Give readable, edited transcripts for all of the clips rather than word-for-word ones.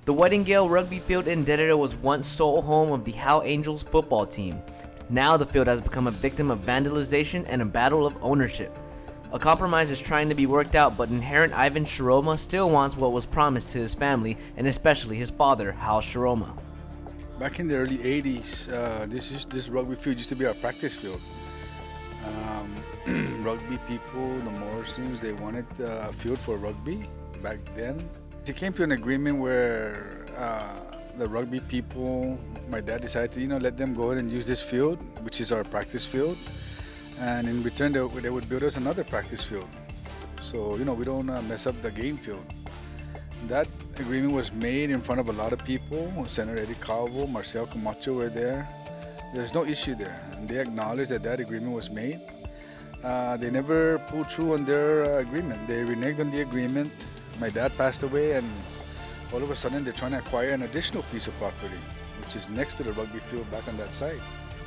The Wettingale rugby field in Dededo was once sole home of the Hal Angels football team. Now the field has become a victim of vandalization and a battle of ownership. A compromise is trying to be worked out, but inherent Ivan Sharoma still wants what was promised to his family and especially his father, Hal Sharoma. Back in the early 80s, this rugby field used to be our practice field. Rugby people, the Morrisons, they wanted a field for rugby back then. They came to an agreement where the rugby people, my dad decided to let them go ahead and use this field, which is our practice field, and in return they would build us another practice field. So we don't mess up the game field. That agreement was made in front of a lot of people. Senator Eddie Calvo, Marcel Camacho were there. There's no issue there, and they acknowledged that agreement was made. They never pulled through on their agreement. They reneged on the agreement. My dad passed away, and all of a sudden they're trying to acquire an additional piece of property, which is next to the rugby field back on that site.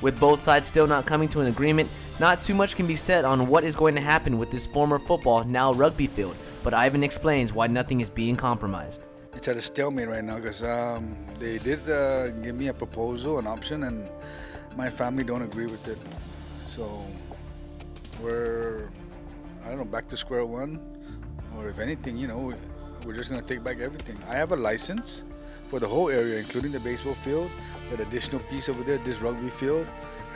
With both sides still not coming to an agreement, not too much can be said on what is going to happen with this former football, now rugby field, but Ivan explains why nothing is being compromised. It's at a stalemate right now because they did give me a proposal, an option, and my family don't agree with it. So we're, back to square one. Or if anything, we're just going to take back everything. I have a license for the whole area, including the baseball field, that additional piece over there, this rugby field,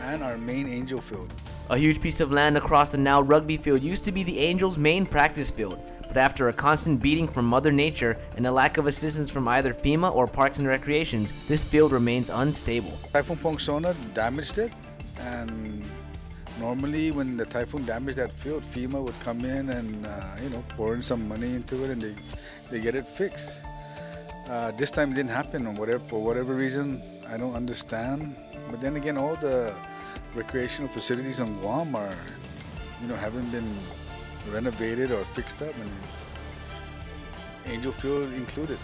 and our main Angel field. A huge piece of land across the now rugby field used to be the Angels' main practice field, but after a constant beating from Mother Nature and a lack of assistance from either FEMA or Parks and Recreations, this field remains unstable. Typhoon Pongsona damaged it, and normally when the typhoon damaged that field, FEMA would come in and pour in some money into it, and they get it fixed. This time it didn't happen, for whatever reason. I don't understand. But then again, all the recreational facilities on Guam are, haven't been renovated or fixed up, and Angel Field included.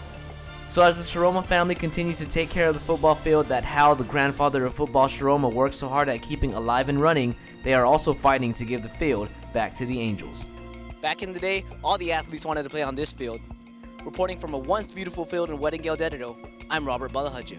So as the Sharoma family continues to take care of the football field that Hal, the grandfather of football Sharoma, worked so hard at keeping alive and running, they are also fighting to give the field back to the Angels. Back in the day, all the athletes wanted to play on this field. Reporting from a once beautiful field in Wettingale, Dededo, I'm Robert Balahadja.